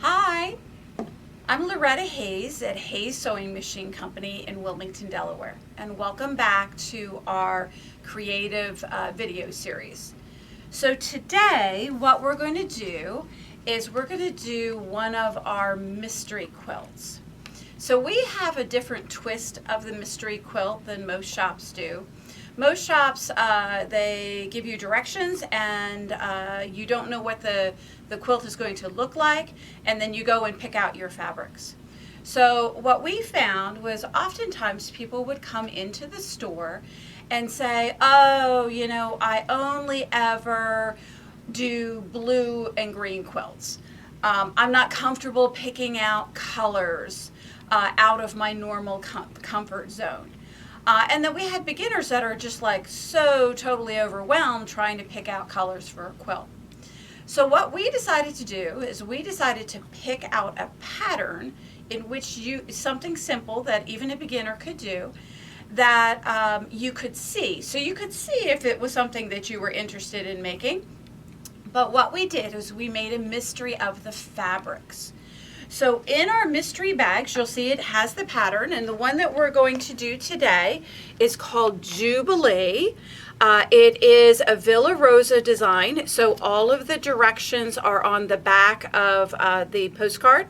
Hi, I'm Loretta Hayes at Hayes Sewing Machine Company in Wilmington, Delaware, and welcome back to our creative video series. So today what we're going to do is we're going to do one of our mystery quilts. So we have a different twist of the mystery quilt than most shops do. Most shops, they give you directions and you don't know what the quilt is going to look like, and then you go and pick out your fabrics. So what we found was oftentimes people would come into the store and say, oh, you know, I only ever do blue and green quilts. I'm not comfortable picking out colors out of my normal comfort zone. And then we had beginners that are just like so totally overwhelmed trying to pick out colors for a quilt. So what we decided to do is we decided to pick out a pattern in which something simple that even a beginner could do that you could see. So you could see if it was something that you were interested in making. But what we did is we made a mystery of the fabrics. So in our mystery bags, you'll see it has the pattern, and the one that we're going to do today is called Jubilee. It is a Villa Rosa design, so all of the directions are on the back of the postcard.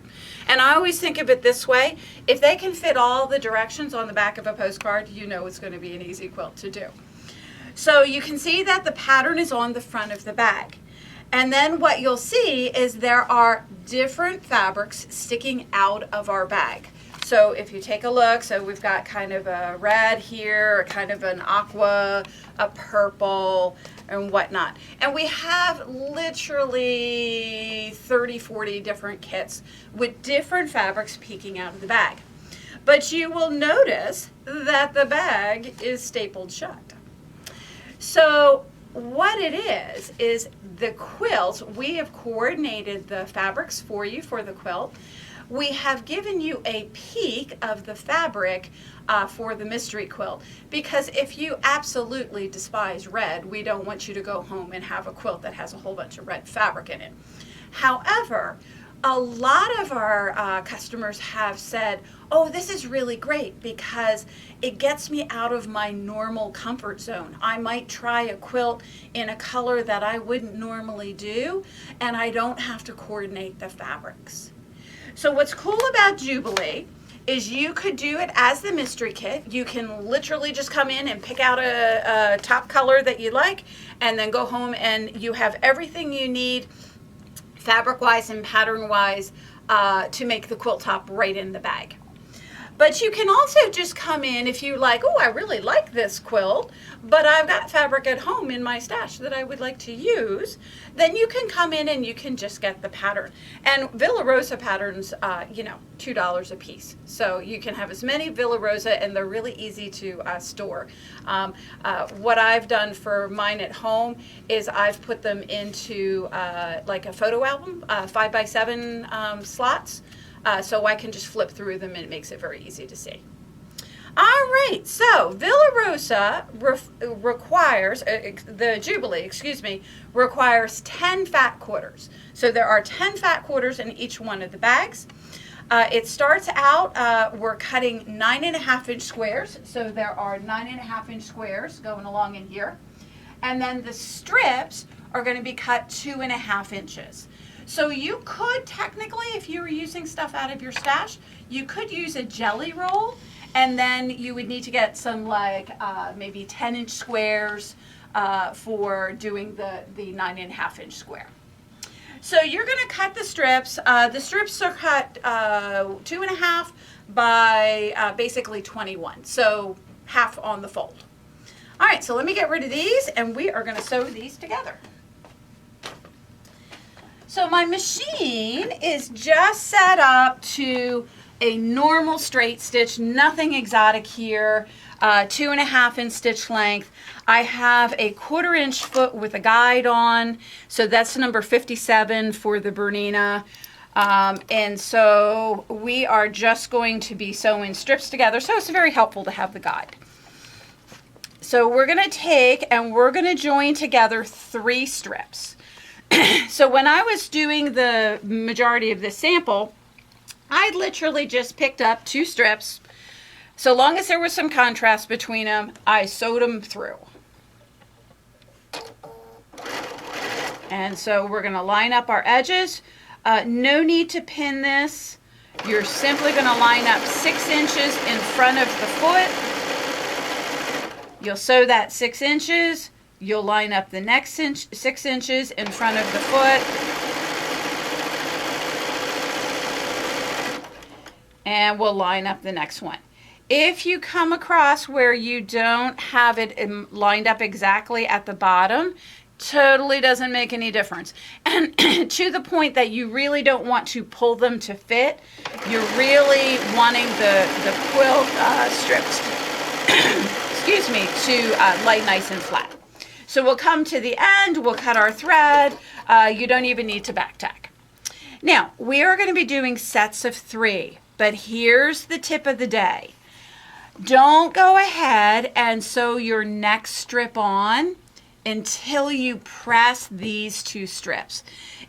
And I always think of it this way: if they can fit all the directions on the back of a postcard, you know it's going to be an easy quilt to do. So you can see that the pattern is on the front of the bag. And then what you'll see is there are different fabrics sticking out of our bag. So if you take a look, so we've got kind of a red here, kind of an aqua, a purple, and whatnot. And we have literally 30, 40 different kits with different fabrics peeking out of the bag. But you will notice that the bag is stapled shut. So what it is the quilts, we have coordinated the fabrics for you for the quilt. We have given you a peek of the fabric for the mystery quilt, because if you absolutely despise red, we don't want you to go home and have a quilt that has a whole bunch of red fabric in it. However, a lot of our customers have said, oh, this is really great because it gets me out of my normal comfort zone. I might try a quilt in a color that I wouldn't normally do, and I don't have to coordinate the fabrics. So what's cool about Jubilee is you could do it as the mystery kit. You can literally just come in and pick out a top color that you like, and then go home and you have everything you need fabric-wise and pattern-wise to make the quilt top right in the bag. But you can also just come in if you like, oh, I really like this quilt, but I've got fabric at home in my stash that I would like to use, then you can come in and you can just get the pattern. And Villa Rosa patterns, you know, $2 a piece. So you can have as many Villa Rosa, and they're really easy to store. What I've done for mine at home is I've put them into like a photo album, 5x7 slots. So I can just flip through them, and it makes it very easy to see. All right, so Villa Rosa requires, the Jubilee, excuse me, requires 10 fat quarters. So there are 10 fat quarters in each one of the bags. It starts out, we're cutting 9.5-inch squares. So there are 9.5-inch squares going along in here. And then the strips are going to be cut 2.5 inches. So you could technically, if you were using stuff out of your stash, you could use a jelly roll, and then you would need to get some like maybe 10-inch squares for doing the 9.5-inch square. So you're going to cut the strips. The strips are cut 2.5 by basically 21, so half on the fold. All right, so let me get rid of these, and we are going to sew these together. So my machine is just set up to a normal straight stitch, nothing exotic here, 2.5-inch stitch length. I have a 1/4-inch foot with a guide on, so that's number 57 for the Bernina. And so we are just going to be sewing strips together, so it's very helpful to have the guide. So we're going to take and we're going to join together 3 strips. So when I was doing the majority of this sample, I literally just picked up 2 strips. So long as there was some contrast between them, I sewed them through. And so we're going to line up our edges. No need to pin this. You're simply going to line up 6 inches in front of the foot. You'll sew that 6 inches. You'll line up the next 6 inches in front of the foot. And we'll line up the next one. If you come across where you don't have it lined up exactly at the bottom, totally doesn't make any difference. And to the point that you really don't want to pull them to fit, you're really wanting the quilt strips, excuse me, to lay nice and flat. So we'll come to the end, we'll cut our thread. You don't even need to back tack. Now, we are going to be doing sets of 3, but here's the tip of the day. Don't go ahead and sew your next strip on until you press these 2 strips.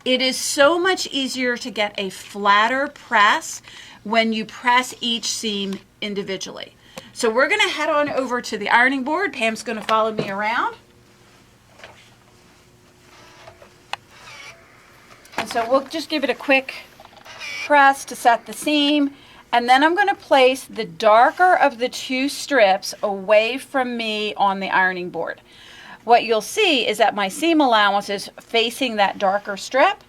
It is so much easier to get a flatter press when you press each seam individually. So we're going to head on over to the ironing board. Pam's going to follow me around. And so we'll just give it a quick press to set the seam. And then I'm going to place the darker of the 2 strips away from me on the ironing board. What you'll see is that my seam allowance is facing that darker strip.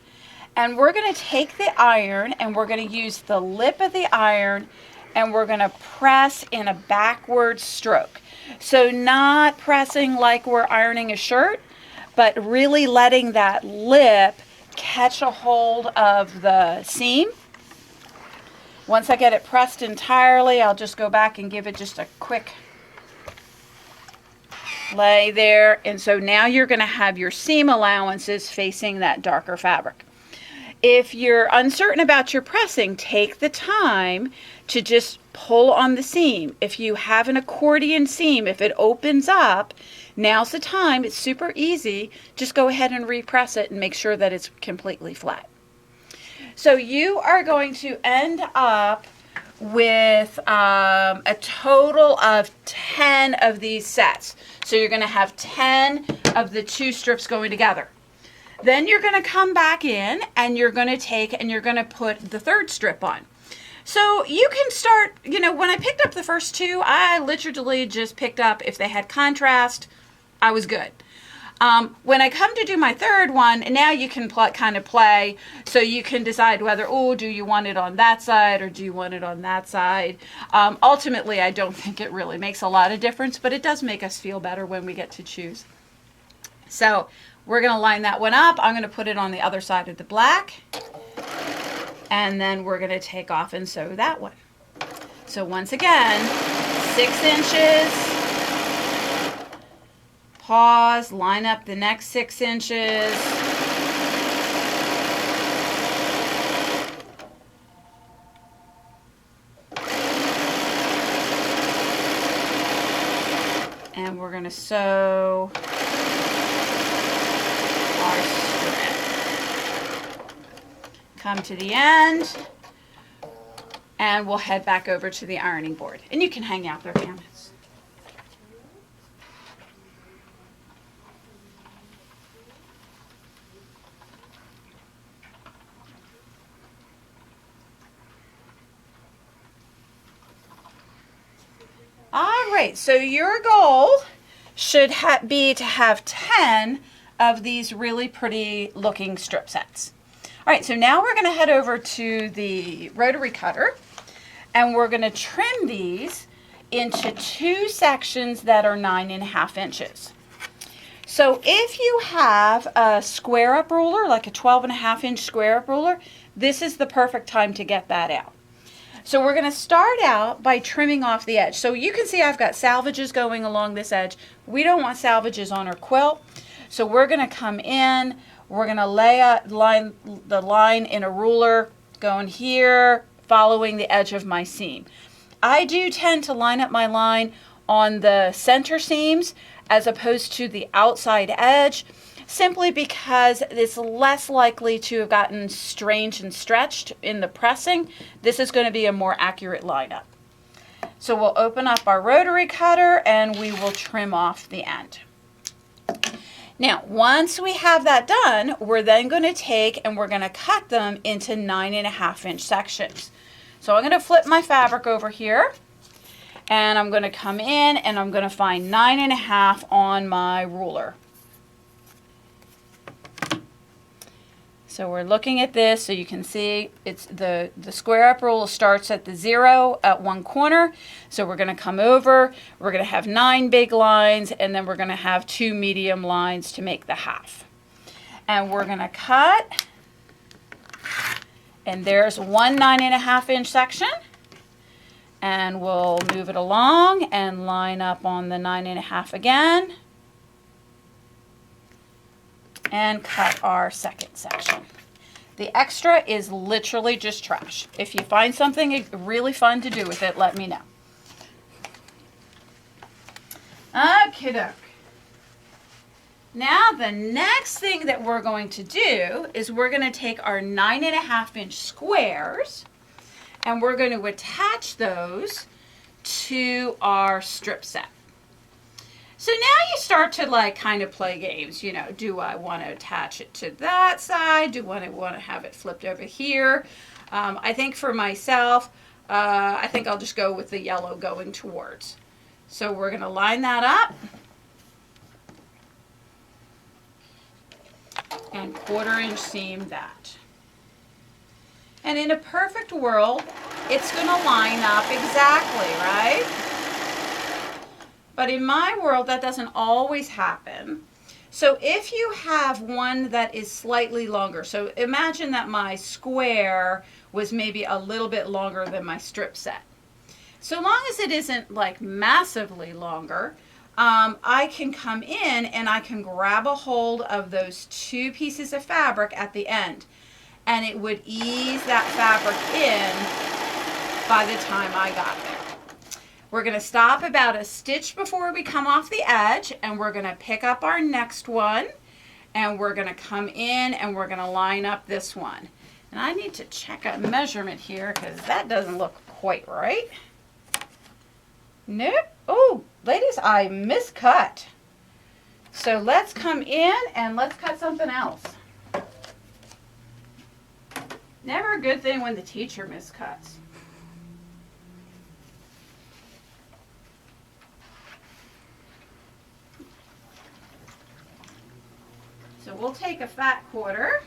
And we're going to take the iron and we're going to use the lip of the iron and we're going to press in a backward stroke. So not pressing like we're ironing a shirt, but really letting that lip catch a hold of the seam. Once I get it pressed entirely, I'll just go back and give it just a quick lay there. And so now you're going to have your seam allowances facing that darker fabric. If you're uncertain about your pressing, take the time to just pull on the seam. If you have an accordion seam, if it opens up, now's the time. It's super easy. Just go ahead and repress it and make sure that it's completely flat. So you are going to end up with a total of 10 of these sets. So you're going to have 10 of the 2 strips going together. Then you're going to come back in and you're going to take and you're going to put the 3rd strip on. So you can start, when I picked up the first 2, I literally just picked up, if they had contrast, I was good. When I come to do my 3rd one, now you can kind of play, so you can decide whether, do you want it on that side or do you want it on that side? Ultimately, I don't think it really makes a lot of difference, but it does make us feel better when we get to choose. So we're going to line that one up. I'm going to put it on the other side of the black, and then we're going to take off and sew that one. So once again, 6 inches. Pause, line up the next 6 inches. And we're going to sew our strip. Come to the end, and we'll head back over to the ironing board. And you can hang out there, Pam. All right, so your goal should be to have 10 of these really pretty looking strip sets. All right, so now we're going to head over to the rotary cutter and we're going to trim these into 2 sections that are 9.5 inches. So if you have a square up ruler, like a 12.5 inch square up ruler, this is the perfect time to get that out. So we're going to start out by trimming off the edge. So you can see I've got salvages going along this edge. We don't want salvages on our quilt. So we're going to come in, we're going to lay the line in a ruler going here, following the edge of my seam. I do tend to line up my line on the center seams as opposed to the outside edge. simply because it's less likely to have gotten strained and stretched in the pressing. This is going to be a more accurate lineup. So we'll open up our rotary cutter and we will trim off the end. Now, once we have that done, we're then going to take and we're going to cut them into 9.5-inch sections. So I'm going to flip my fabric over here, and I'm going to come in and I'm going to find 9.5 on my ruler. So we're looking at this so you can see it's the square up rule starts at the 0 at one corner. So we're going to come over, we're going to have 9 big lines, and then we're going to have 2 medium lines to make the half. And we're going to cut, and there's one 9.5-inch section. And we'll move it along and line up on the 9.5 again. And cut our second section. The extra is literally just trash. If you find something really fun to do with it, let me know. Okie doke. Now the next thing that we're going to do is we're going to take our 9.5-inch squares and we're going to attach those to our strip set. So now you start to like kind of play games, you know, do I want to attach it to that side? Do I want to have it flipped over here? I think for myself, I think I'll just go with the yellow going towards. So we're going to line that up and 1/4-inch seam that. And in a perfect world, it's going to line up exactly, right? But in my world, that doesn't always happen. So if you have one that is slightly longer, so imagine that my square was maybe a little bit longer than my strip set. So long as it isn't like massively longer, I can come in and I can grab a hold of those 2 pieces of fabric at the end. And it would ease that fabric in by the time I got there. We're going to stop about a stitch before we come off the edge, and we're going to pick up our next one, and we're going to come in and we're going to line up this one. And I need to check a measurement here because that doesn't look quite right. Nope. Oh, ladies, I miscut. So let's come in and let's cut something else. Never a good thing when the teacher miscuts. So we'll take a fat 1/4.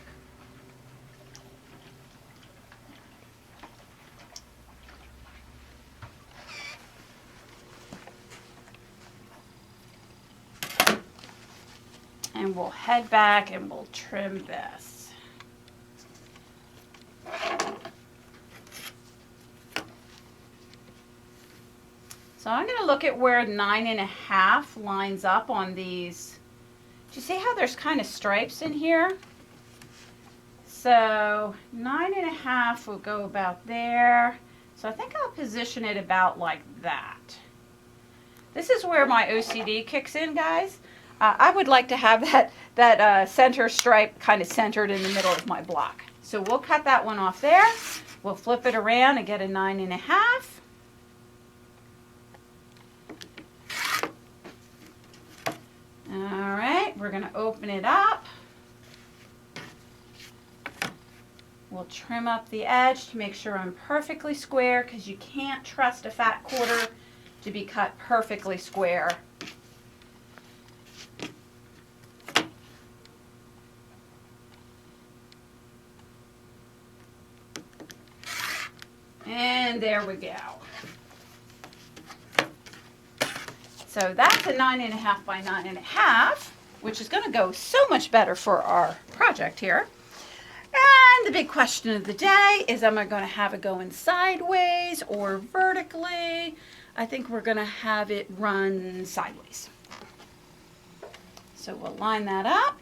And we'll head back and we'll trim this. So I'm going to look at where 9.5 lines up on these. Do you see how there's kind of stripes in here? So 9.5 will go about there. So I think I'll position it about like that. This is where my OCD kicks in, guys. I would like to have that center stripe kind of centered in the middle of my block. So we'll cut that one off there. We'll flip it around and get a 9.5. All right, we're going to open it up. We'll trim up the edge to make sure I'm perfectly square because you can't trust a fat 1/4 to be cut perfectly square. And there we go. So that's a 9.5 by 9.5, which is going to go so much better for our project here. And the big question of the day is, am I going to have it going sideways or vertically? I think we're going to have it run sideways. So we'll line that up.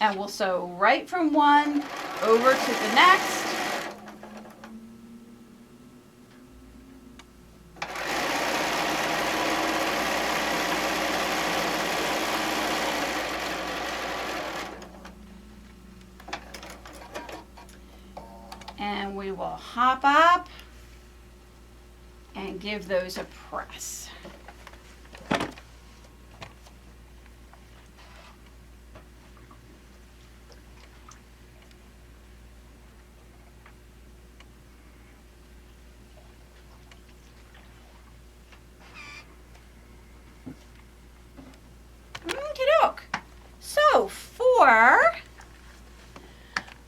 And we'll sew right from one over to the next. And we will hop up and give those a press. Okey-doke. So for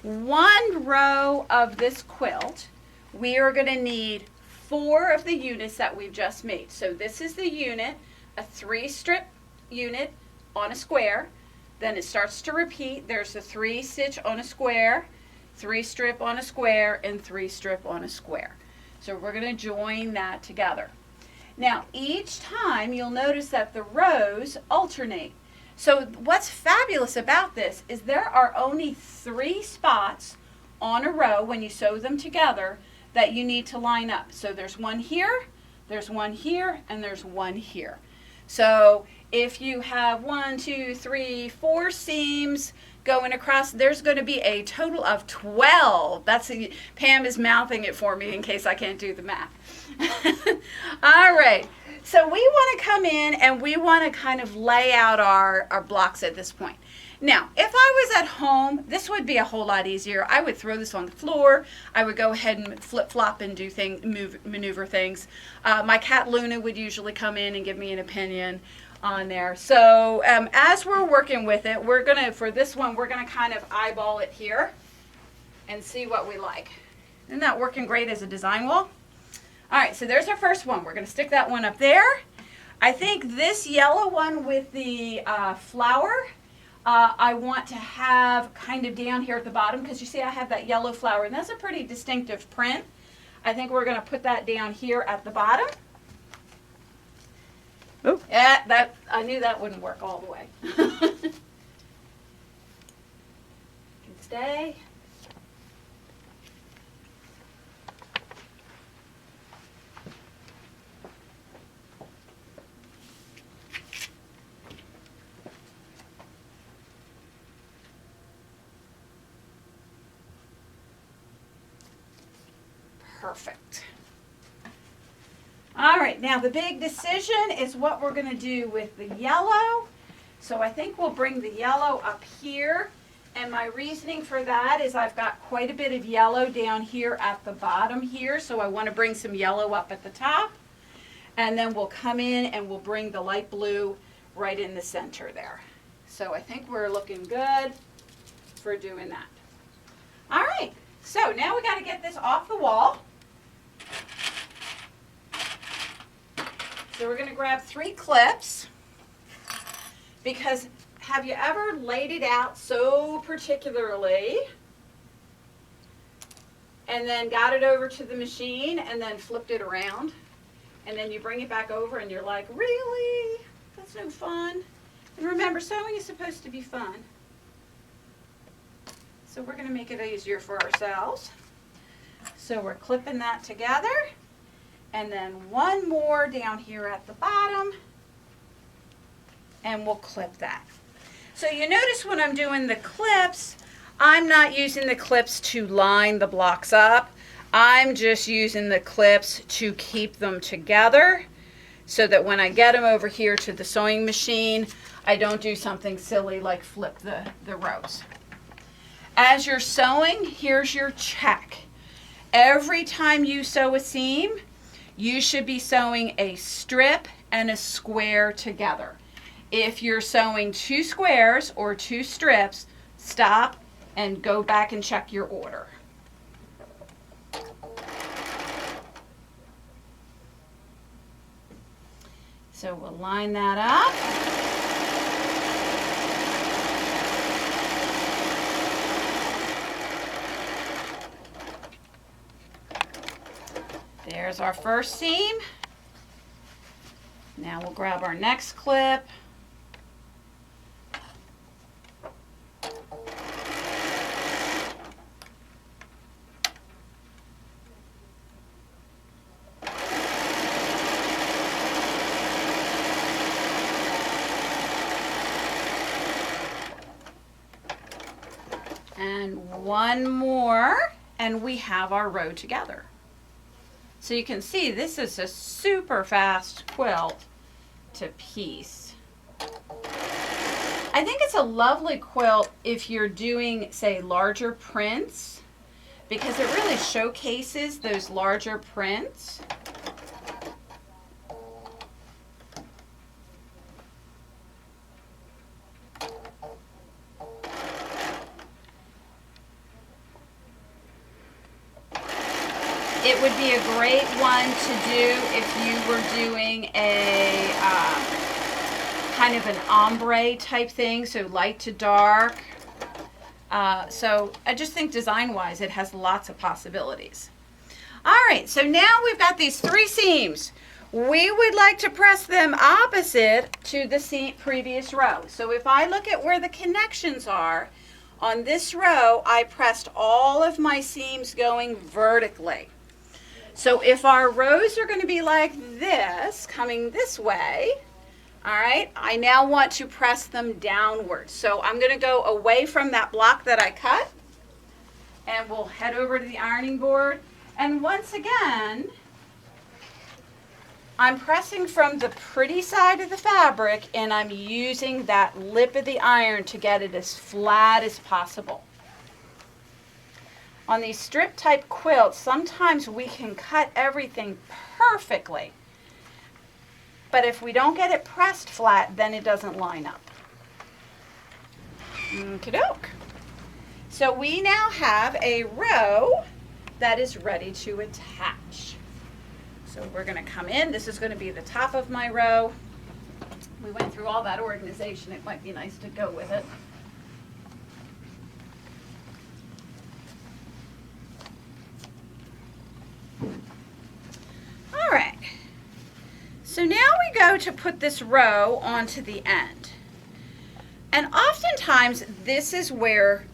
one row of this quilt, we are going to need 4 of the units that we've just made. So this is the unit, a 3-strip unit on a square. Then it starts to repeat. There's a 3-stitch on a square, 3-strip on a square, and 3-strip on a square. So we're going to join that together. Now each time you'll notice that the rows alternate. So what's fabulous about this is there are only 3 spots on a row when you sew them together that you need to line up. So there's one here, there's one here, and there's one here. So if you have 1, 2, 3, 4 seams going across, there's going to be a total of 12. Pam is mouthing it for me in case I can't do the math. All right. So we want to come in and we want to kind of lay out our blocks at this point. Now, if I was at home, this would be a whole lot easier. I would throw this on the floor. I would go ahead and flip-flop and do maneuver things. My cat Luna would usually come in and give me an opinion on there. So as we're working with it, for this one, we're gonna kind of eyeball it here and see what we like. Isn't that working great as a design wall? All right, so there's our first one. We're gonna stick that one up there. I think this yellow one with the flower, I want to have kind of down here at the bottom, because you see I have that yellow flower, and that's a pretty distinctive print. I think we're gonna put that down here at the bottom. Oh. Yeah, I knew that wouldn't work all the way. Can stay. Perfect. All right, now the big decision is what we're going to do with the yellow. So I think we'll bring the yellow up here. And my reasoning for that is I've got quite a bit of yellow down here at the bottom here. So I want to bring some yellow up at the top. And then we'll come in and we'll bring the light blue right in the center there. So I think we're looking good for doing that. All right, so now we got to get this off the wall. So we're going to grab 3 clips, because have you ever laid it out so particularly and then got it over to the machine and then flipped it around, and then you bring it back over and you're like, really? That's no fun. And remember, sewing is supposed to be fun. So we're going to make it easier for ourselves. So we're clipping that together. And then one more down here at the bottom, and we'll clip that. So you notice when I'm doing the clips, I'm not using the clips to line the blocks up. I'm just using the clips to keep them together so that when I get them over here to the sewing machine, I don't do something silly like flip the rows. As you're sewing, here's your check. Every time you sew a seam, you should be sewing a strip and a square together. If you're sewing 2 squares or 2 strips, stop and go back and check your order. So we'll line that up. There's our first seam. Now we'll grab our next clip. And one more, and we have our row together. So you can see this is a super fast quilt to piece. I think it's a lovely quilt if you're doing, say, larger prints, because it really showcases those larger prints. It would be a great one to do if you were doing a kind of an ombre type thing, so light to dark. So I just think design-wise it has lots of possibilities. All right, so now we've got these 3 seams. We would like to press them opposite to the previous row. So if I look at where the connections are, on this row I pressed all of my seams going vertically. So if our rows are going to be like this, coming this way, all right, I now want to press them downward. So I'm going to go away from that block that I cut, and we'll head over to the ironing board. And once again, I'm pressing from the pretty side of the fabric, and I'm using that lip of the iron to get it as flat as possible. On these strip type quilts, sometimes we can cut everything perfectly, but if we don't get it pressed flat, then it doesn't line up. Okey-doke. So we now have a row that is ready to attach. So we're going to come in. This is going to be the top of my row. We went through all that organization. It might be nice to go with it. All right, so now we go to put this row onto the end. And oftentimes this is where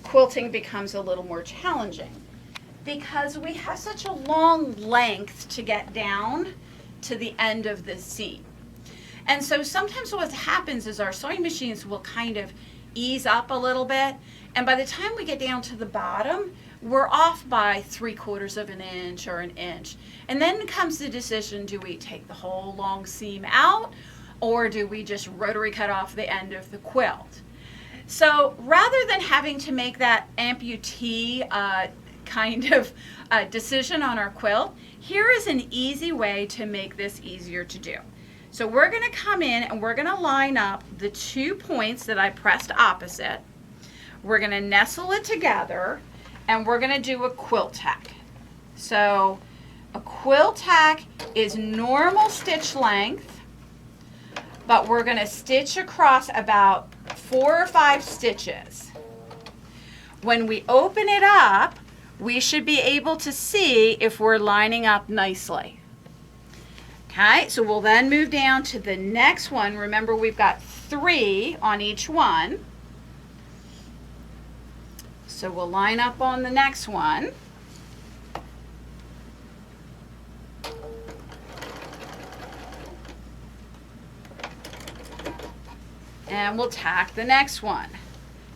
quilting becomes a little more challenging, because we have such a long length to get down to the end of the seam. And so sometimes what happens is our sewing machines will kind of ease up a little bit, and by the time we get down to the bottom, we're off by 3/4 of an inch or an inch. And then comes the decision, do we take the whole long seam out, or do we just rotary cut off the end of the quilt? So rather than having to make that amputee kind of decision on our quilt, here is an easy way to make this easier to do. So we're going to come in and we're going to line up the 2 points that I pressed opposite. We're going to nestle it together, and we're going to do a quilt tack. So a quilt tack is normal stitch length, but we're going to stitch across about 4 or 5 stitches. When we open it up, we should be able to see if we're lining up nicely. Okay, so we'll then move down to the next one. Remember, we've got 3 on each one. So we'll line up on the next one. And we'll tack the next one.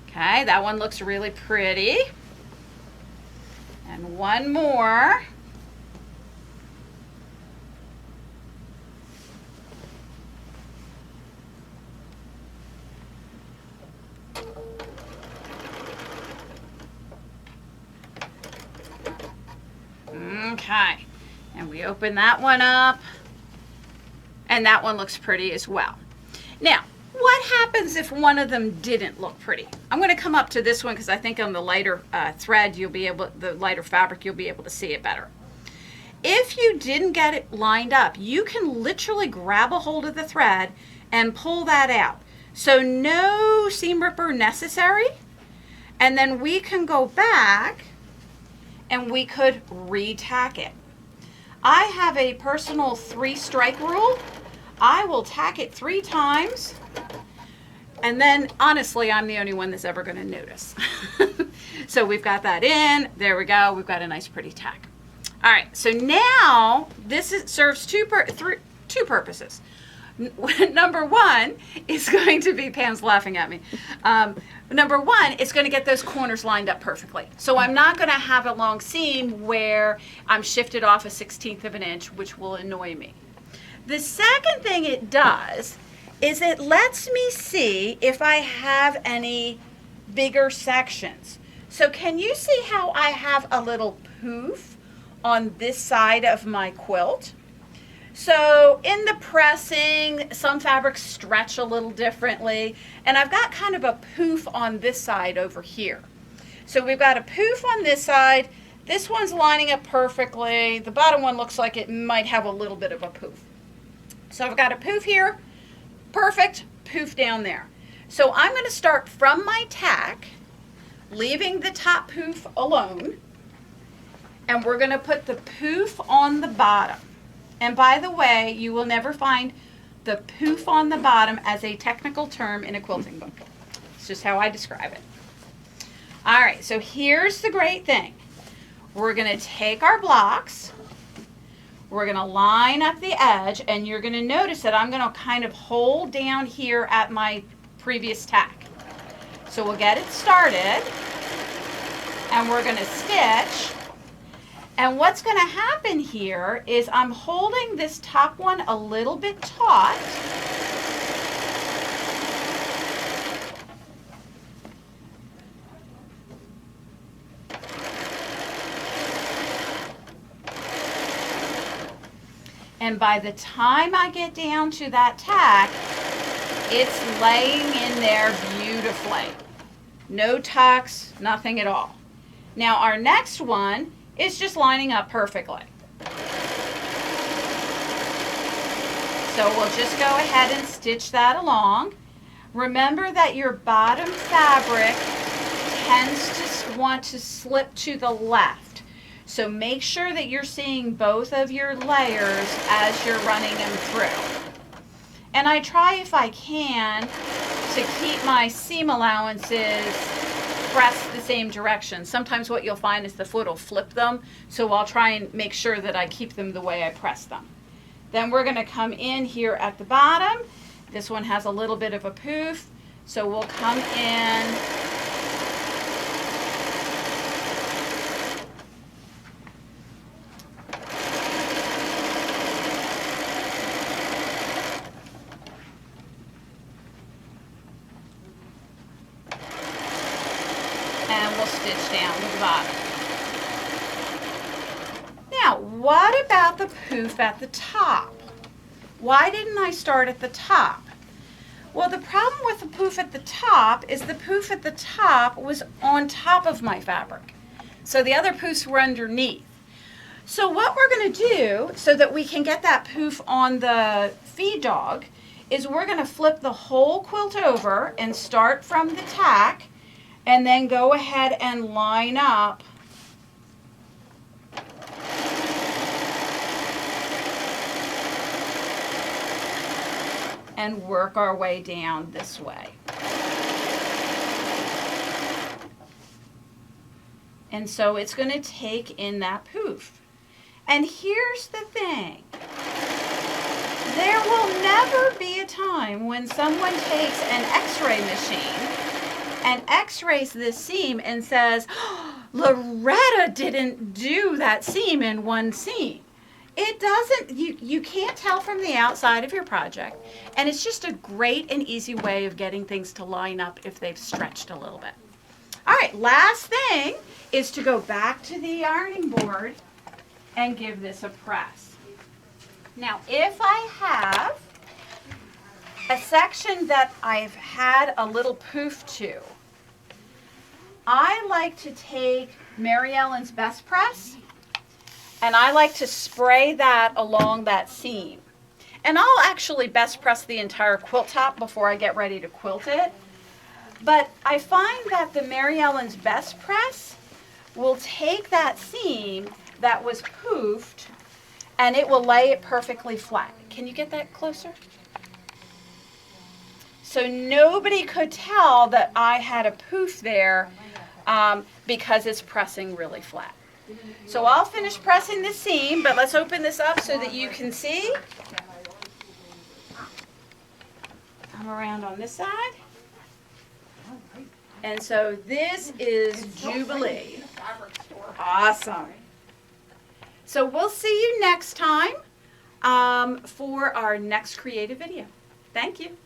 Okay, that one looks really pretty. And one more. Okay, and we open that one up, and that one looks pretty as well. Now, what happens if one of them didn't look pretty? I'm going to come up to this one because I think on the lighter thread, the lighter fabric, you'll be able to see it better. If you didn't get it lined up, you can literally grab a hold of the thread and pull that out. So no seam ripper necessary, and then we can go back and we could re-tack it. I have a personal 3-strike rule. I will tack it 3 times, and then honestly, I'm the only one that's ever going to notice. So we've got that in. There we go. We've got a nice pretty tack. All right, so now this serves two purposes. Number one is going to be, Pam's laughing at me. Number one, it's going to get those corners lined up perfectly. So I'm not going to have a long seam where I'm shifted off a 1/16 of an inch, which will annoy me. The second thing it does is it lets me see if I have any bigger sections. So can you see how I have a little poof on this side of my quilt? So in the pressing, some fabrics stretch a little differently, and I've got kind of a poof on this side over here. So we've got a poof on this side. This one's lining up perfectly. The bottom one looks like it might have a little bit of a poof. So I've got a poof here, perfect, poof down there. So I'm going to start from my tack, leaving the top poof alone, and we're going to put the poof on the bottom. And by the way, you will never find the poof on the bottom as a technical term in a quilting book. It's just how I describe it. All right, so here's the great thing. We're going to take our blocks, we're going to line up the edge, and you're going to notice that I'm going to kind of hold down here at my previous tack. So we'll get it started, and we're going to stitch. And what's going to happen here is I'm holding this top one a little bit taut. And by the time I get down to that tack, it's laying in there beautifully. No tucks, nothing at all. Now our next one is just lining up perfectly. So we'll just go ahead and stitch that along. Remember that your bottom fabric tends to want to slip to the left. So make sure that you're seeing both of your layers as you're running them through. And I try, if I can, to keep my seam allowances pressed the same direction. Sometimes what you'll find is the foot will flip them, so I'll try and make sure that I keep them the way I press them. Then we're going to come in here at the bottom. This one has a little bit of a poof, so we'll come in and we'll stitch down to the bottom. Now, what about the poof at the top? Why didn't I start at the top? Well, the problem with the poof at the top is the poof at the top was on top of my fabric. So the other poofs were underneath. So what we're going to do so that we can get that poof on the feed dog is we're going to flip the whole quilt over and start from the tack and then go ahead and line up and work our way down this way. And so it's going to take in that poof. And here's the thing. There will never be a time when someone takes an x-ray machine and x-rays this seam and says, oh, Loretta didn't do that seam in one seam. It doesn't, you can't tell from the outside of your project, and it's just a great and easy way of getting things to line up if they've stretched a little bit. All right, last thing is to go back to the ironing board and give this a press. Now, if I have a section that I've had a little poof to, I like to take Mary Ellen's Best Press, and I like to spray that along that seam. And I'll actually best press the entire quilt top before I get ready to quilt it. But I find that the Mary Ellen's Best Press will take that seam that was poofed and it will lay it perfectly flat. Can you get that closer? So nobody could tell that I had a poof there because it's pressing really flat. So I'll finish pressing the seam, but let's open this up so that you can see. come around on this side. And so this is Jubilee. Awesome. So we'll see you next time for our next creative video. Thank you.